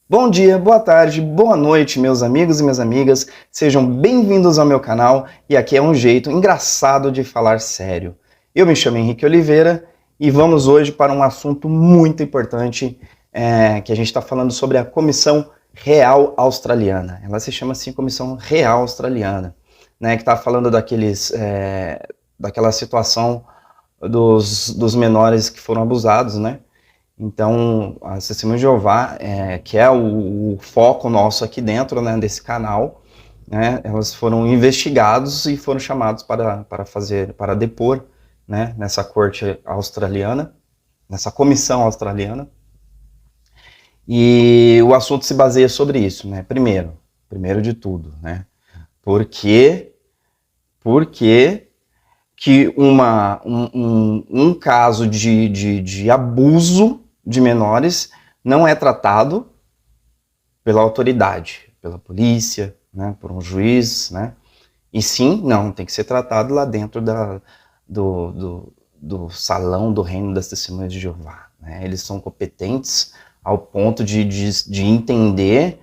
Bom dia, boa tarde, boa noite, meus amigos e minhas amigas. Sejam bem-vindos ao meu canal e aqui é um jeito engraçado de falar sério. Eu me chamo Henrique Oliveira e vamos hoje para um assunto muito importante que a gente está falando sobre a Comissão Real Australiana. Ela se chama assim Comissão Real Australiana, né, que está falando daquela situação dos menores que foram abusados, né? Então, as Testemunhas de Jeová, que é o foco nosso aqui dentro, né, desse canal, né, elas foram investigados e foram chamados para depor, né, nessa corte australiana, nessa comissão australiana. E o assunto se baseia sobre isso, né? Primeiro de tudo, né? Por que que um caso de abuso de menores não é tratado pela autoridade, pela polícia, né, por um juiz, né? E sim, não, tem que ser tratado lá dentro do salão do reino das Testemunhas de Jeová, né? Eles são competentes ao ponto de entender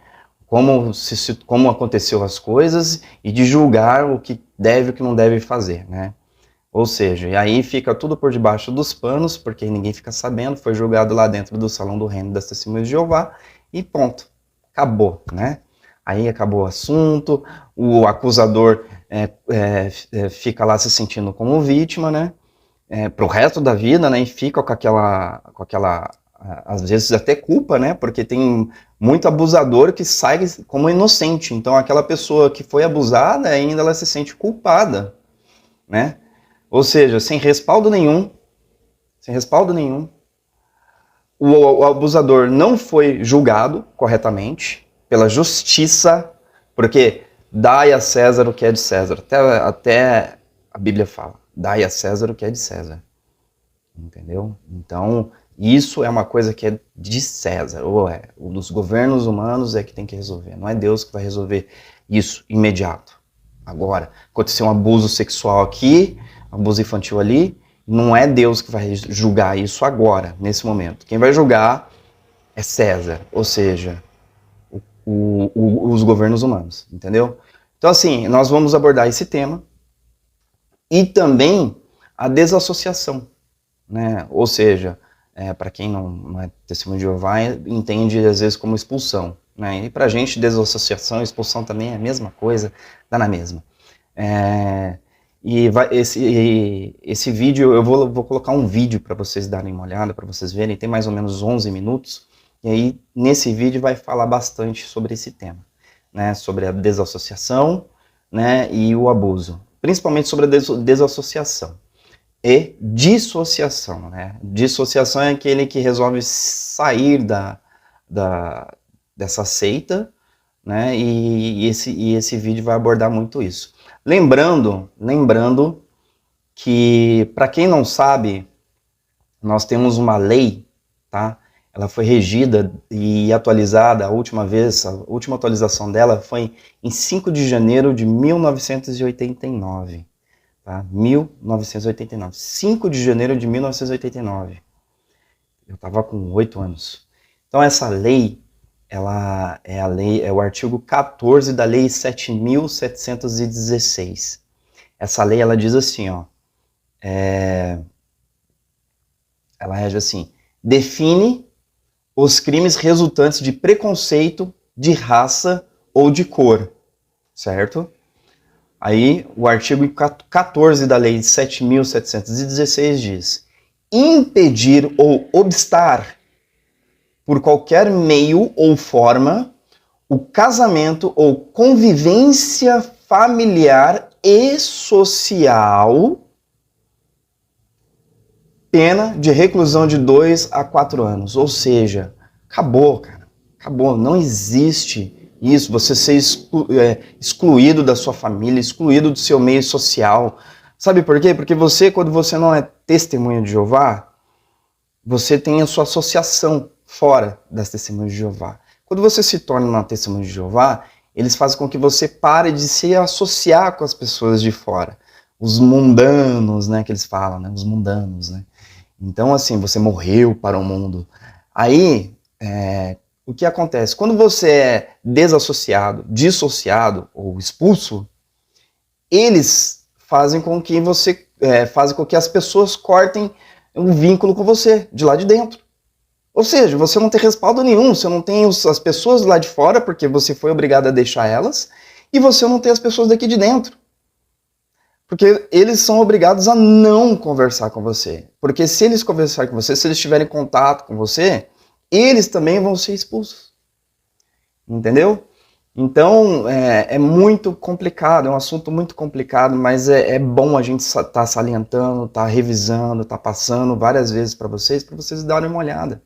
como aconteceu as coisas e de julgar o que deve e o que não deve fazer, né? Ou seja, e aí fica tudo por debaixo dos panos, porque ninguém fica sabendo, foi julgado lá dentro do Salão do Reino das Testemunhas de Jeová, e ponto, acabou, né? Aí acabou o assunto, o acusador fica lá se sentindo como vítima, né? Pro resto da vida, né? E fica com aquela, às vezes até culpa, né? Porque tem muito abusador que sai como inocente, então aquela pessoa que foi abusada ainda ela se sente culpada, né? Ou seja, sem respaldo nenhum, o abusador não foi julgado corretamente pela justiça, porque dai a César o que é de César. Até a Bíblia fala, dai a César o que é de César. Entendeu? Então, isso é uma coisa que é de César, o dos governos humanos é que tem que resolver, não é Deus que vai resolver isso imediato. Agora, aconteceu um abuso sexual aqui, abuso infantil ali, não é Deus que vai julgar isso agora, nesse momento. Quem vai julgar é César, ou seja, os governos humanos, entendeu? Então, assim, nós vamos abordar esse tema e também a desassociação, né? Ou seja, para quem não é testemunho de Jeová, entende às vezes como expulsão, né? E para a gente, desassociação e expulsão também é a mesma coisa, dá na mesma. Esse vídeo, eu vou colocar um vídeo para vocês darem uma olhada, para vocês verem, tem mais ou menos 11 minutos, e aí nesse vídeo vai falar bastante sobre esse tema, né, sobre a desassociação, né, e o abuso, principalmente sobre a desassociação e dissociação, né, dissociação é aquele que resolve sair dessa seita, né, e esse vídeo vai abordar muito isso. Lembrando que, para quem não sabe, nós temos uma lei, tá? Ela foi regida e atualizada, a última atualização dela foi em 5 de janeiro de 1989, tá? 1989, 5 de janeiro de 1989. Eu estava com 8 anos. Então essa lei, ela é o artigo 14 da Lei 7.716. Essa lei, ela diz assim, ó, ela rege assim, define os crimes resultantes de preconceito de raça ou de cor, certo? Aí, o artigo 14 da Lei 7.716 diz, impedir ou obstar por qualquer meio ou forma, o casamento ou convivência familiar e social, pena de reclusão de 2 a 4 anos. Ou seja, acabou, cara. Acabou. Não existe isso, você ser excluído da sua família, excluído do seu meio social. Sabe por quê? Porque você, quando você não é testemunha de Jeová, você tem a sua associação fora das Testemunhas de Jeová. Quando você se torna uma Testemunha de Jeová, eles fazem com que você pare de se associar com as pessoas de fora. Os mundanos, né, que eles falam, né, os mundanos, né. Então, assim, você morreu para o mundo. Aí, o que acontece? Quando você é desassociado, dissociado ou expulso, eles fazem com que fazem com que as pessoas cortem um vínculo com você, de lá de dentro. Ou seja, você não tem respaldo nenhum, você não tem as pessoas lá de fora, porque você foi obrigado a deixar elas, e você não tem as pessoas daqui de dentro. Porque eles são obrigados a não conversar com você. Porque se eles conversarem com você, se eles tiverem contato com você, eles também vão ser expulsos. Entendeu? Então, é muito complicado, é um assunto muito complicado, mas é bom a gente estar salientando, estar revisando, estar passando várias vezes para vocês darem uma olhada.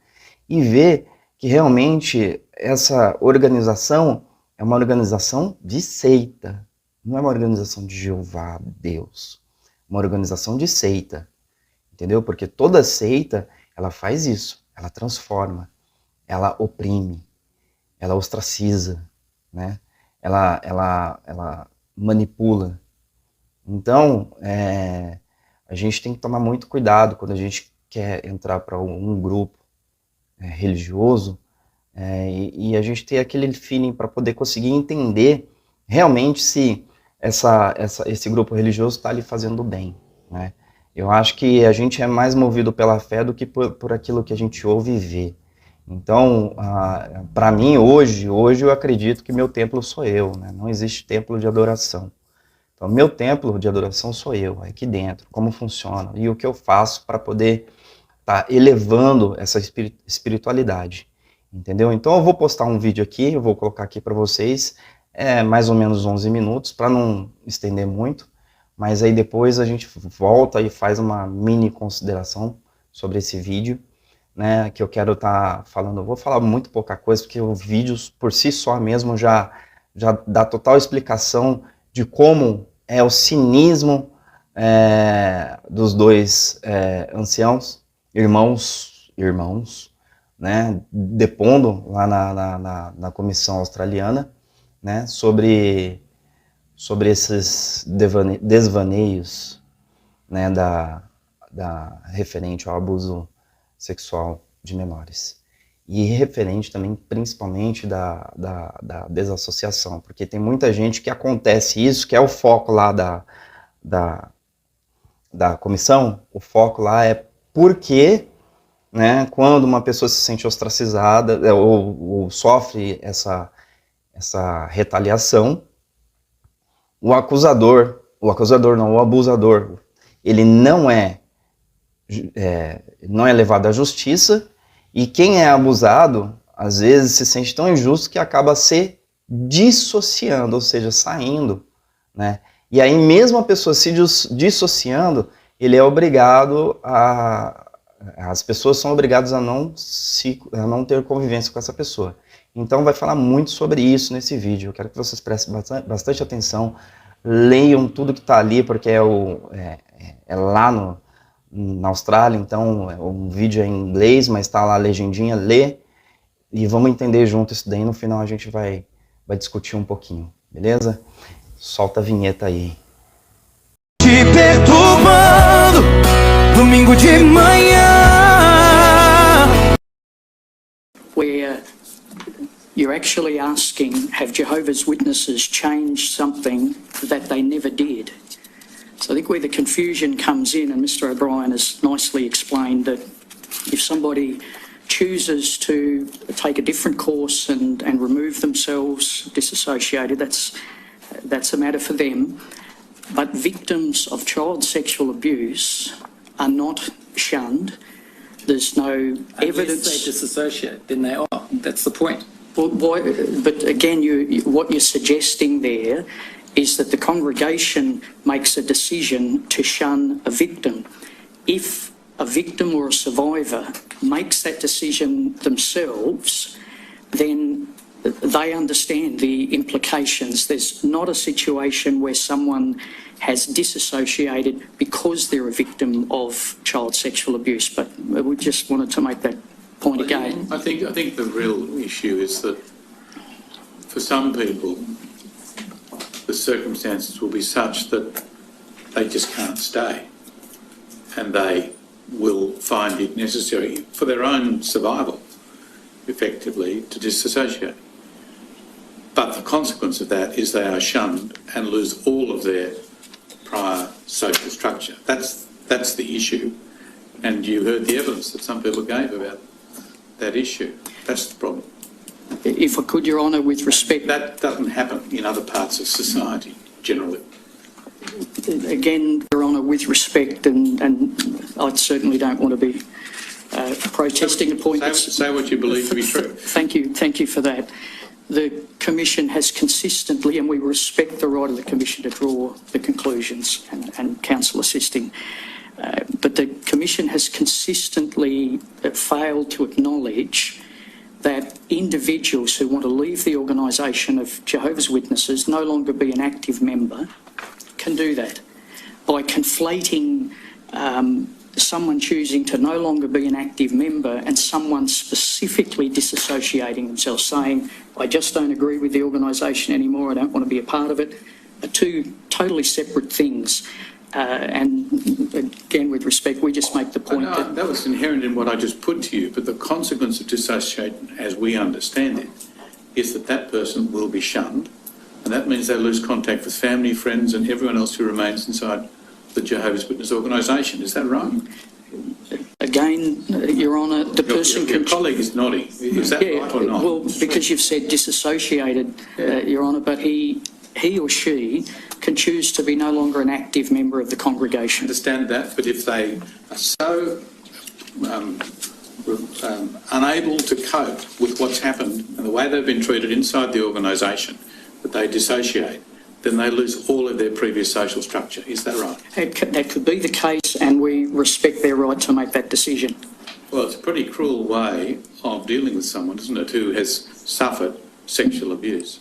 E ver que realmente essa organização é uma organização de seita. Não é uma organização de Jeová, Deus. Uma organização de seita. Entendeu? Porque toda seita, ela faz isso. Ela transforma. Ela oprime. Ela ostraciza. Né? Ela manipula. Então, a gente tem que tomar muito cuidado quando a gente quer entrar para um grupo religioso e a gente ter aquele feeling para poder conseguir entender realmente se esse grupo religioso está lhe fazendo bem, né? Eu acho que a gente é mais movido pela fé do que por aquilo que a gente ouve e vê. Então, para mim, hoje eu acredito que meu templo sou eu, né? Não existe templo de adoração. Então, meu templo de adoração sou eu, aqui dentro, como funciona e o que eu faço para poder estar elevando essa espiritualidade, entendeu? Então, eu vou postar um vídeo aqui, eu vou colocar aqui para vocês, mais ou menos 11 minutos, para não estender muito, mas aí depois a gente volta e faz uma mini consideração sobre esse vídeo, né, que eu quero estar falando. Eu vou falar muito pouca coisa, porque o vídeo por si só mesmo já dá total explicação de como é o cinismo dos dois anciãos, irmãos, né, depondo lá na comissão australiana, né, sobre esses desvaneios, né, referente ao abuso sexual de menores. E referente também, principalmente, da desassociação, porque tem muita gente que acontece isso, que é o foco lá da comissão, o foco lá é porque, né, quando uma pessoa se sente ostracizada ou sofre essa retaliação, o abusador não, ele não é levado à justiça, e quem é abusado, às vezes, se sente tão injusto que acaba se dissociando, ou seja, saindo, né? E aí, mesmo a pessoa se dissociando, ele é obrigado as pessoas são obrigadas a não ter convivência com essa pessoa. Então, vai falar muito sobre isso nesse vídeo. Eu quero que vocês prestem bastante atenção, leiam tudo que está ali, porque é lá na Austrália, então o vídeo é em inglês, mas está lá a legendinha, lê, e vamos entender junto isso daí. No final a gente vai discutir um pouquinho, beleza? Solta a vinheta aí. Te perturbando, domingo de manhã. Where you're actually asking, have Jehovah's Witnesses changed something that they never did? So I think where the confusion comes in, and Mr. O'Brien has nicely explained that if somebody chooses to take a different course and remove themselves, disassociated, that's a matter for them. But victims of child sexual abuse are not shunned. There's no evidence. Unless they disassociate, then they are. That's the point. Well, but again, what you're suggesting there is that the congregation makes a decision to shun a victim. If a victim or a survivor makes that decision themselves, then they understand the implications. There's not a situation where someone has disassociated because they're a victim of child sexual abuse, but we just wanted to make that point again. I think the real issue is that for some people, the circumstances will be such that they just can't stay, and they will find it necessary for their own survival effectively, to disassociate. But the consequence of that is they are shunned and lose all of their prior social structure. That's the issue. And you heard the evidence that some people gave about that issue. That's the problem. If I could, Your Honour, with respect... That doesn't happen in other parts of society, generally. Again, Your Honour, with respect, and I certainly don't want to be protesting a point... Say what you believe to be true. Thank you for that. The Commission has consistently, and we respect the right of the Commission to draw the conclusions and counsel assisting, but the Commission has consistently failed to acknowledge that individuals who want to leave the organisation of Jehovah's Witnesses, no longer be an active member, can do that by conflating someone choosing to no longer be an active member and someone specifically disassociating themselves, saying, I just don't agree with the organisation anymore, I don't want to be a part of it, are two totally separate things. And again, with respect, we just make the point that was inherent in what I just put to you, but the consequence of dissociation, as we understand it, is that that person will be shunned, and that means they lose contact with family, friends and everyone else who remains inside the Jehovah's Witness organisation. Is that right? Again, Your Honour, the person... Your colleague is nodding. Is that right or not? Well, because you've said disassociated, Your Honour, but he or she can choose to be no longer an active member of the congregation. I understand that, but if they are so unable to cope with what's happened and the way they've been treated inside the organisation, that they dissociate, then they lose all of their previous social structure. Is that right? That could be the case, and we respect their right to make that decision. Well, it's a pretty cruel way of dealing with someone, isn't it, who has suffered sexual abuse.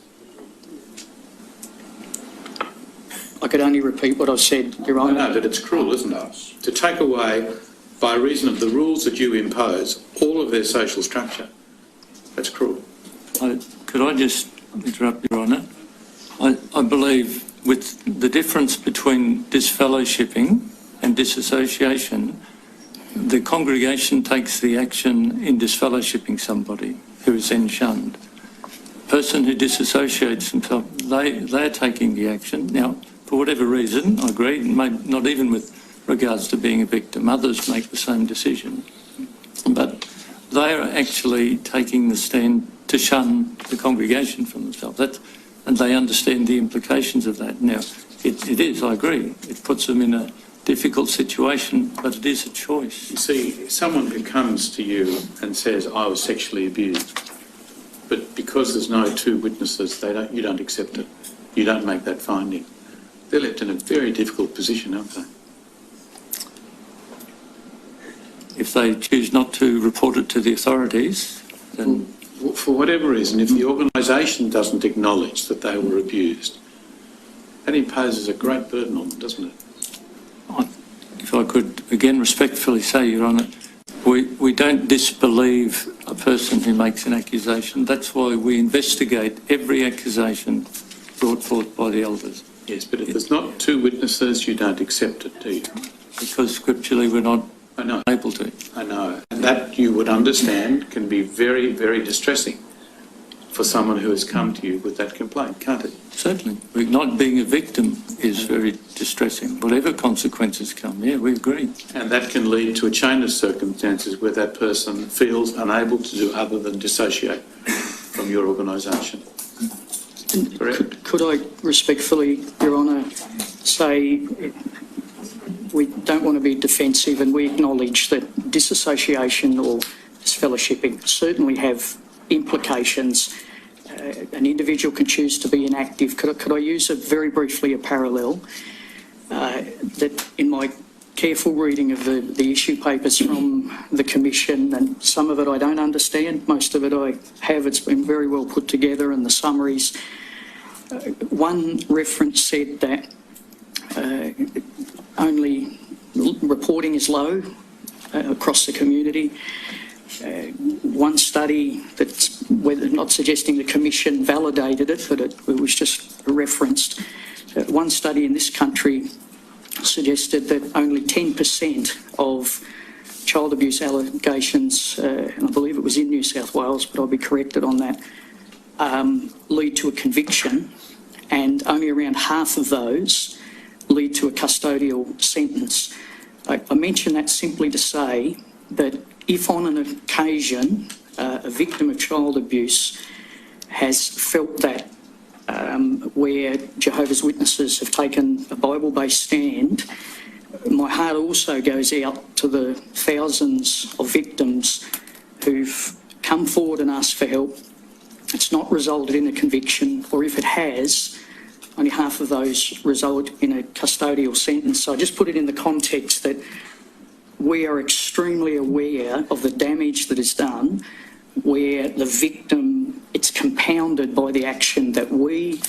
I could only repeat what I've said, Your Honour. I know, but it's cruel, isn't it? To take away, by reason of the rules that you impose, all of their social structure. That's cruel. Could I just interrupt, Your Honour? I believe with the difference between disfellowshipping and disassociation, the congregation takes the action in disfellowshipping somebody who is then shunned. The person who disassociates himself, they're taking the action. Now, for whatever reason, I agree, not even with regards to being a victim, others make the same decision. But they are actually taking the stand to shun the congregation from themselves. And they understand the implications of that. Now, it is, I agree, it puts them in a difficult situation, but it is a choice. You see, someone who comes to you and says, I was sexually abused, but because there's no two witnesses, you don't accept it. You don't make that finding. They're left in a very difficult position, aren't they? If they choose not to report it to the authorities, then... For whatever reason, if the organisation doesn't acknowledge that they were abused, that imposes a great burden on them, doesn't it? If I could again respectfully say, Your Honour, we don't disbelieve a person who makes an accusation. That's why we investigate every accusation brought forth by the elders. Yes, but if there's not two witnesses, you don't accept it, do you? Because scripturally we're not able to. I know. And that, you would understand, can be very, very distressing for someone who has come to you with that complaint, can't it? Certainly. Not being a victim is very distressing. Whatever consequences come, yeah, we agree. And that can lead to a chain of circumstances where that person feels unable to do other than dissociate from your organisation. Could I respectfully, Your Honour, say we don't want to be defensive and we acknowledge that disassociation or disfellowshipping certainly have implications. An individual can choose to be inactive. Could I use very briefly a parallel that in my careful reading of the issue papers from the Commission, and some of it I don't understand, most of it I have, it's been very well put together, and the summaries. One reference said that only reporting is low across the community. One study that's not suggesting the Commission validated it, but it was just referenced. One study in this country suggested that only 10% of child abuse allegations, and I believe it was in New South Wales, but I'll be corrected on that, lead to a conviction, and only around half of those lead to a custodial sentence. I mention that simply to say that if on an occasion a victim of child abuse has felt that where Jehovah's Witnesses have taken a Bible-based stand, my heart also goes out to the thousands of victims who've come forward and asked for help. It's not resulted in a conviction, or if it has, only half of those result in a custodial sentence. So I just put it in the context that we are extremely aware of the damage that is done where the victim, it's compounded by the action that we,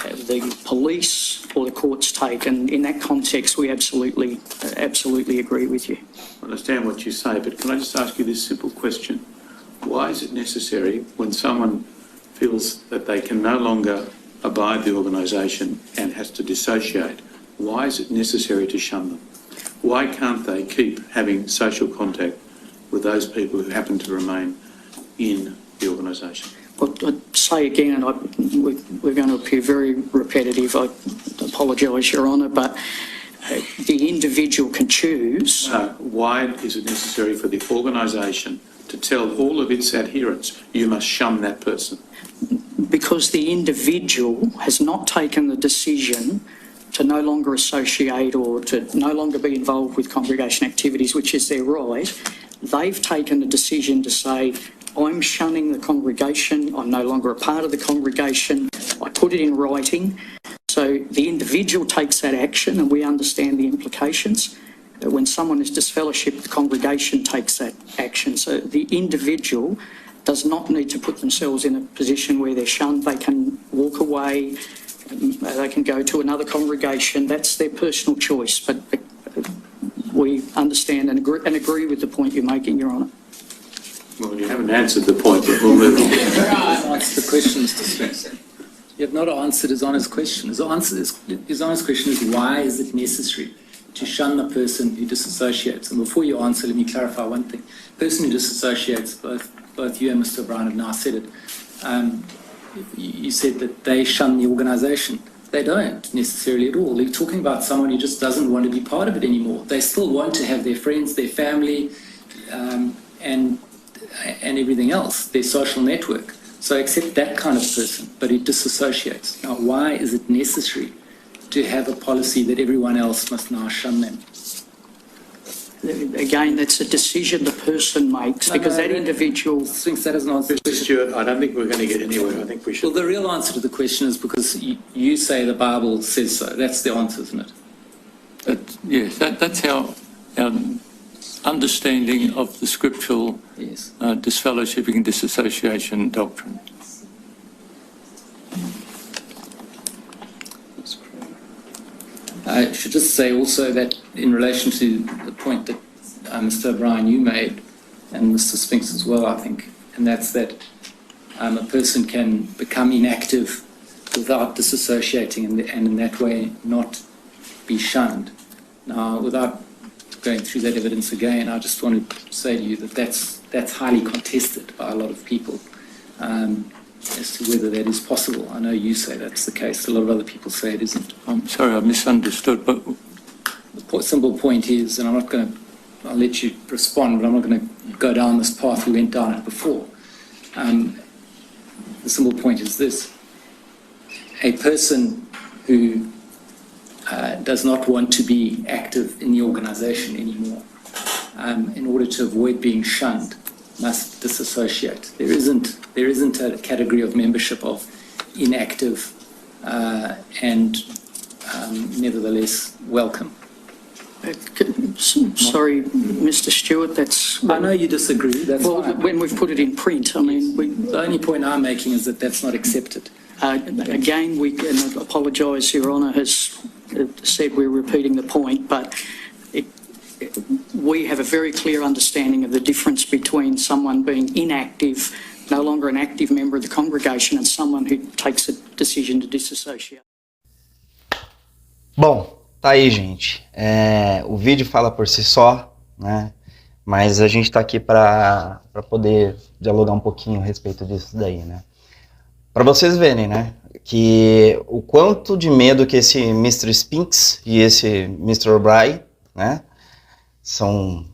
the police or the courts take, and in that context we absolutely agree with you. I understand what you say, but can I just ask you this simple question? Why is it necessary when someone feels that they can no longer abide the organisation and has to dissociate, why is it necessary to shun them? Why can't they keep having social contact with those people who happen to remain in the organisation? Well, I'd say again, and we're going to appear very repetitive, I apologise, Your Honour, but the individual can choose. Why is it necessary for the organisation to tell all of its adherents, you must shun that person? Because the individual has not taken the decision to no longer associate or to no longer be involved with congregation activities, which is their right. They've taken the decision to say, I'm shunning the congregation, I'm no longer a part of the congregation, I put it in writing. So the individual takes that action, and we understand the implications. When someone is disfellowshipped, the congregation takes that action. So the individual does not need to put themselves in a position where they're shunned. They can walk away, they can go to another congregation. That's their personal choice. But we understand and agree with the point you're making, Your Honour. Well, you haven't answered the point, but we'll move on. Answer the question, Mr. Spencer. You have not answered his honest question. His honest question is, why is it necessary to shun the person who disassociates? And before you answer, let me clarify one thing. The person who disassociates, both you and Mr. O'Brien have now said it, you said that they shun the organisation. They don't necessarily at all. They're talking about someone who just doesn't want to be part of it anymore. They still want to have their friends, their family, and everything else, their social network. So accept that kind of person, but it disassociates. Now, why is it necessary to have a policy that everyone else must now shun them? Again, that's a decision the person makes, because that individual... Sphinx, that is not... Mr. Stewart, I don't think we're going to get anywhere. I think we should... Well, the real answer to the question is because you say the Bible says so. That's the answer, isn't it? Yes, that's our understanding of the scriptural disfellowshipping and disassociation doctrine. I should just say also that in relation to the point that Mr. O'Brien, you made, and Mr. Spinks as well, I think, and that's that a person can become inactive without disassociating and in that way not be shunned. Now, without going through that evidence again, I just want to say to you that that's highly contested by a lot of people as to whether that is possible. I know you say that's the case. A lot of other people say it isn't. I'm sorry, I misunderstood, but... The simple point is, and I'll let you respond, but I'm not going to go down this path we went down it before. The simple point is this: a person who does not want to be active in the organisation anymore, in order to avoid being shunned, must disassociate. There isn't a category of membership of inactive and nevertheless welcome. Sorry, Mr. Stewart, that's... I know you disagree. That's well, fine. when we've put it in print, I mean... The only point I'm making is that that's not accepted. Again, and I apologise, Your Honour has said we're repeating the point, but we have a very clear understanding of the difference between someone being inactive, no longer an active member of the congregation, and someone who takes a decision to disassociate. Bom, tá aí, gente. O vídeo fala por si só, né? Mas a gente está aqui para poder dialogar um pouquinho a respeito disso daí, né? Para vocês verem, né, que o quanto de medo que esse Mr. Spinks e esse Mr. O'Brien, né, são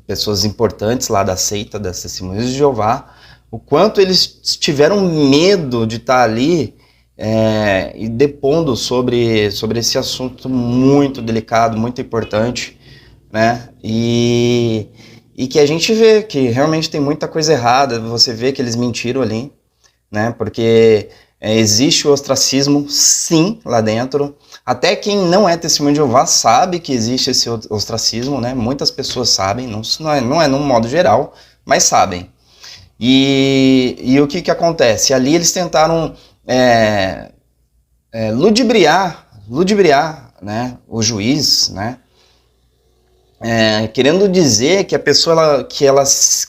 pessoas importantes lá da seita das Testemunhas de Jeová, o quanto eles tiveram medo de estar ali e depondo sobre esse assunto muito delicado, muito importante, né, e que a gente vê que realmente tem muita coisa errada, você vê que eles mentiram ali, né, porque existe o ostracismo, sim, lá dentro. Até quem não é testemunho de Jeová sabe que existe esse ostracismo, né, muitas pessoas sabem, não é num modo geral, mas sabem. E o que acontece? Ali eles tentaram ludibriar, né, o juiz, né, querendo dizer que a pessoa,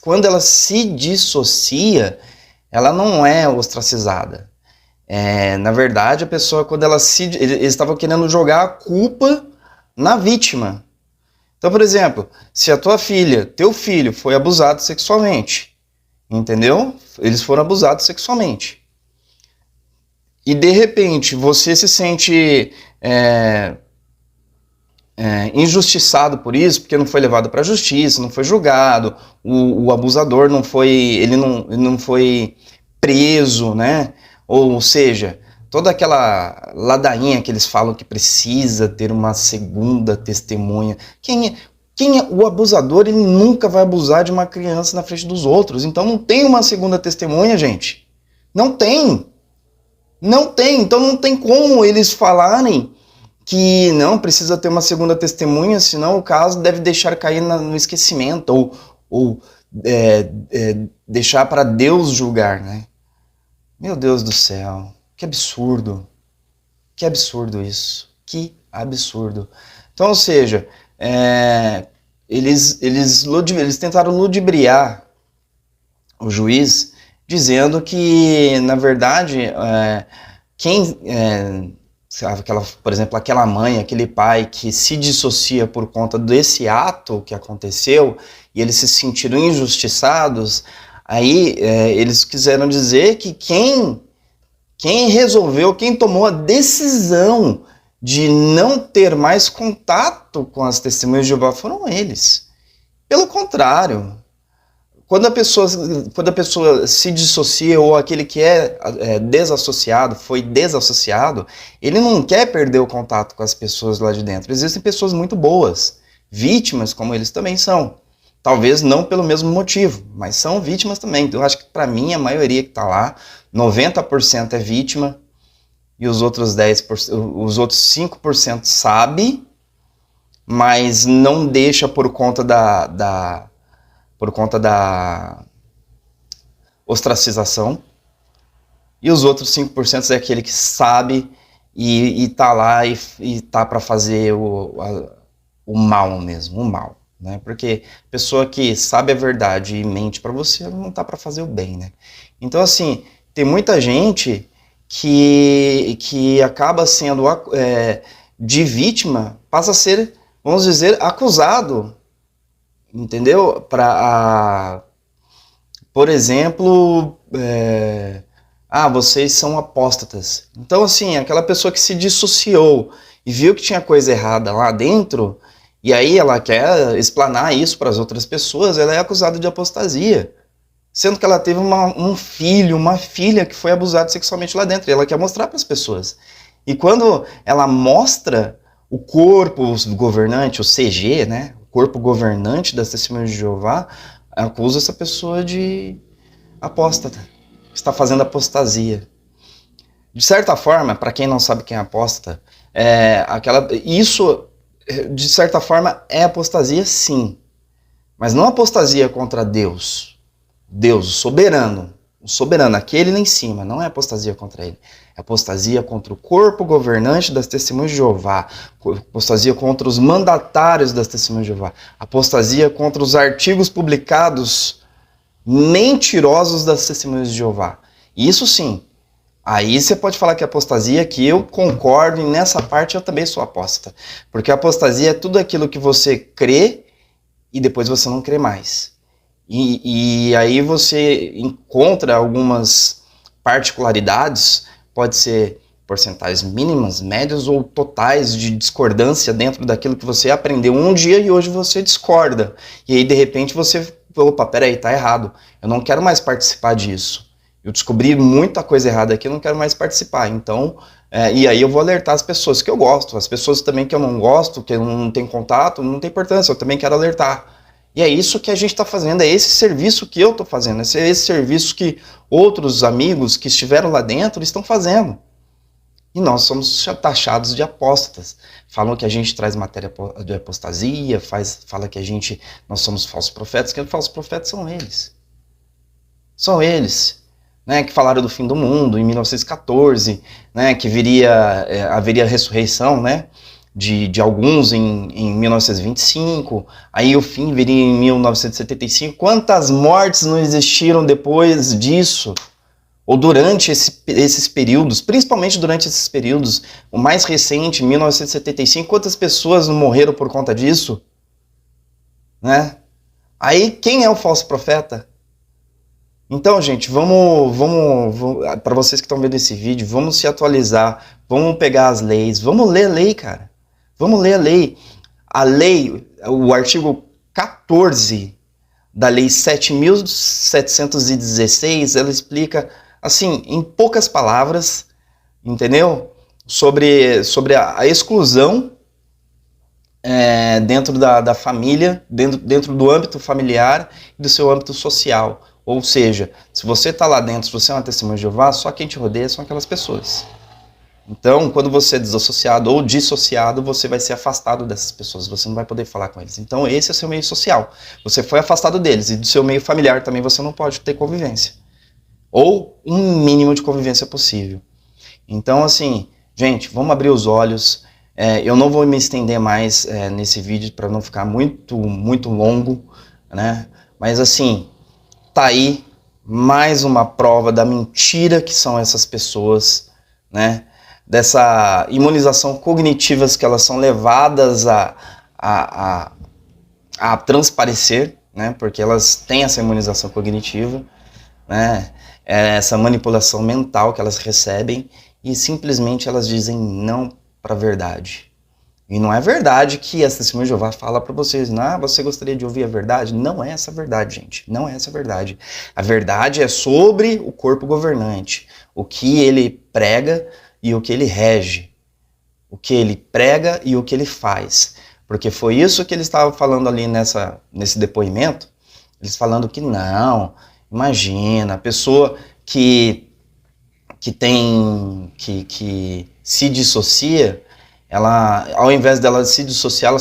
quando ela se dissocia, ela não é ostracizada. Na verdade, a pessoa, quando eles estavam querendo jogar a culpa na vítima. Então, por exemplo, se a teu filho foi abusado sexualmente, entendeu? Eles foram abusados sexualmente. E, de repente, você se sente injustiçado por isso, porque não foi levado para a justiça, não foi julgado, o abusador não foi preso, né? Ou seja, toda aquela ladainha que eles falam que precisa ter uma segunda testemunha. O abusador, ele nunca vai abusar de uma criança na frente dos outros. Então não tem uma segunda testemunha, gente. Não tem. Não tem. Então não tem como eles falarem que não precisa ter uma segunda testemunha, senão o caso deve deixar cair no esquecimento ou deixar para Deus julgar, né? Meu Deus do céu, que absurdo. Que absurdo isso. Que absurdo. Então, ou seja, eles tentaram ludibriar o juiz, dizendo que, na verdade, por exemplo, aquela mãe, aquele pai que se dissocia por conta desse ato que aconteceu e eles se sentiram injustiçados, aí eles quiseram dizer que quem tomou a decisão de não ter mais contato com as testemunhas de Jeová foram eles. Pelo contrário, quando a pessoa se dissocia ou aquele que foi desassociado, ele não quer perder o contato com as pessoas lá de dentro. Existem pessoas muito boas, vítimas como eles também são. Talvez não pelo mesmo motivo, mas são vítimas também. Então, eu acho que para mim a maioria que está lá, 90% é vítima e os outros 5% sabe, mas não deixa por conta da ostracização. E os outros 5% é aquele que sabe e tá lá e tá para fazer o mal mesmo, o mal. Né? Porque pessoa que sabe a verdade e mente para você, ela não tá para fazer o bem, né? Então, assim, tem muita gente que acaba sendo de vítima, passa a ser, vamos dizer, acusado, entendeu? Por exemplo, vocês são apóstatas. Então, assim, aquela pessoa que se dissociou e viu que tinha coisa errada lá dentro, e aí ela quer explanar isso para as outras pessoas, ela é acusada de apostasia. Sendo que ela teve um filho, uma filha que foi abusada sexualmente lá dentro, e ela quer mostrar para as pessoas. E quando ela mostra o corpo governante, o CG, né, o corpo governante das Testemunhas de Jeová, acusa essa pessoa de apóstata, está fazendo apostasia. De certa forma, para quem não sabe quem é apóstata, isso, de certa forma, é apostasia, sim. Mas não apostasia contra Deus. Deus, o soberano, aquele lá em cima, não é apostasia contra ele. É apostasia contra o corpo governante das Testemunhas de Jeová, apostasia contra os mandatários das Testemunhas de Jeová, apostasia contra os artigos publicados mentirosos das Testemunhas de Jeová. Isso sim. Aí você pode falar que é apostasia, que eu concordo, e nessa parte eu também sou apóstata. Porque a apostasia é tudo aquilo que você crê e depois você não crê mais. E aí você encontra algumas particularidades, pode ser porcentagens mínimas, médias ou totais de discordância dentro daquilo que você aprendeu um dia e hoje você discorda. E aí de repente você, opa, peraí, tá errado, eu não quero mais participar disso. Eu descobri muita coisa errada aqui, eu não quero mais participar. Então, e aí eu vou alertar as pessoas que eu gosto, as pessoas também que eu não gosto, que eu não tenho contato, não tem importância, eu também quero alertar. E é isso que a gente está fazendo, é esse serviço que eu estou fazendo, é esse serviço que outros amigos que estiveram lá dentro estão fazendo. E nós somos taxados de apóstatas. Falam que a gente traz matéria de apostasia, fala que nós somos falsos profetas, que os falsos profetas são eles. São eles. Né, que falaram do fim do mundo em 1914, né, que haveria ressurreição, né, de alguns em 1925, aí o fim viria em 1975. Quantas mortes não existiram depois disso? Ou durante esses períodos, principalmente durante esses períodos, o mais recente, 1975, quantas pessoas não morreram por conta disso? Né? Aí quem é o falso profeta? Então, gente, vamos para vocês que estão vendo esse vídeo, vamos se atualizar, vamos pegar as leis, vamos ler a lei, cara. Vamos ler a lei. A lei, o artigo 14 da lei 7.716, ela explica, assim, em poucas palavras, entendeu? Sobre a exclusão dentro da família, dentro do âmbito familiar e do seu âmbito social. Ou seja, se você está lá dentro, se você é uma testemunha de Jeová, só quem te rodeia são aquelas pessoas. Então, quando você é desassociado ou dissociado, você vai ser afastado dessas pessoas, você não vai poder falar com eles. Então, esse é o seu meio social. Você foi afastado deles, e do seu meio familiar também você não pode ter convivência. Ou um mínimo de convivência possível. Então, assim, gente, vamos abrir os olhos. Eu não vou me estender mais nesse vídeo para não ficar muito, muito longo, né? Mas, assim, tá aí mais uma prova da mentira que são essas pessoas, né? Dessa imunização cognitivas que elas são levadas a transparecer, né? Porque elas têm essa imunização cognitiva, né? Essa manipulação mental que elas recebem e simplesmente elas dizem não para a verdade. E não é verdade que essa testemunha de Jeová fala para vocês, você gostaria de ouvir a verdade? Não é essa a verdade, gente. Não é essa a verdade. A verdade é sobre o corpo governante. O que ele prega e o que ele rege. O que ele prega e o que ele faz. Porque foi isso que eles estavam falando ali nesse depoimento. Eles falando que não, imagina, a pessoa que se dissocia, ela, ao invés dela se dissociar,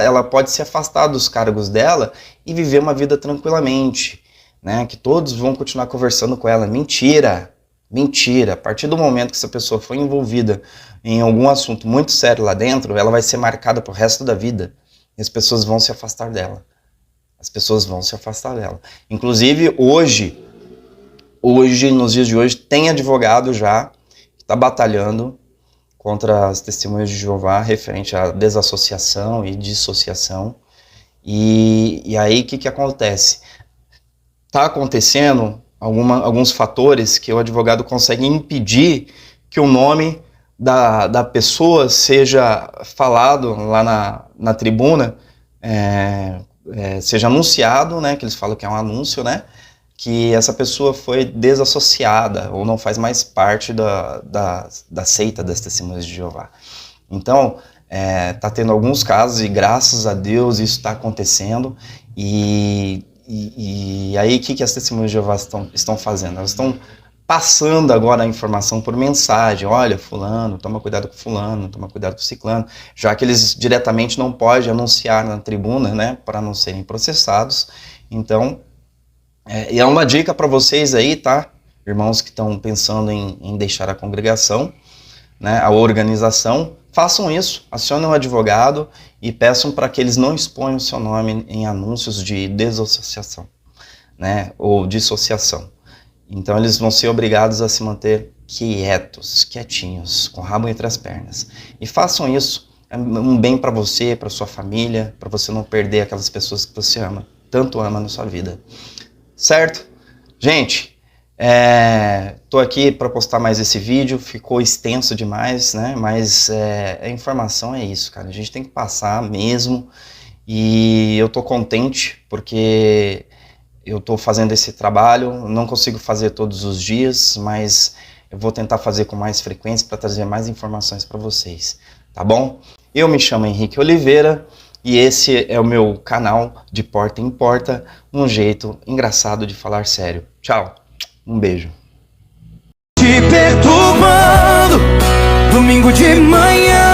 ela pode se afastar dos cargos dela e viver uma vida tranquilamente, né? Que todos vão continuar conversando com ela. Mentira! Mentira! A partir do momento que essa pessoa foi envolvida em algum assunto muito sério lá dentro, ela vai ser marcada pro resto da vida. E as pessoas vão se afastar dela. As pessoas vão se afastar dela. Inclusive, hoje, nos dias de hoje, tem advogado já que está batalhando contra as testemunhas de Jeová referente à desassociação e dissociação. E aí o que acontece? Está acontecendo alguns fatores que o advogado consegue impedir que o nome da pessoa seja falado lá na tribuna, seja anunciado, né, que eles falam que é um anúncio, né, que essa pessoa foi desassociada ou não faz mais parte da seita das testemunhas de Jeová. Então, tá tendo alguns casos e graças a Deus isso está acontecendo. E aí o que as testemunhas de Jeová estão fazendo? Elas estão passando agora a informação por mensagem. Olha, fulano, toma cuidado com fulano, toma cuidado com ciclano, já que eles diretamente não podem anunciar na tribuna, né, para não serem processados. Então, e é uma dica para vocês aí, tá? Irmãos que estão pensando em deixar a congregação, né, a organização, façam isso, acionem um advogado e peçam para que eles não exponham o seu nome em anúncios de desassociação, né, ou dissociação. Então eles vão ser obrigados a se manter quietos, quietinhos, com o rabo entre as pernas. E façam isso é um bem para você, para sua família, para você não perder aquelas pessoas que você ama, tanto ama na sua vida. Certo? Gente, tô aqui para postar mais esse vídeo, ficou extenso demais, né? Mas a informação é isso, cara. A gente tem que passar mesmo. E eu tô contente porque eu tô fazendo esse trabalho. Não consigo fazer todos os dias, mas eu vou tentar fazer com mais frequência para trazer mais informações para vocês, tá bom? Eu me chamo Henrique Oliveira e esse é o meu canal de Porta em Porta, um jeito engraçado de falar sério. Tchau, um beijo. Te perturbando, domingo de manhã.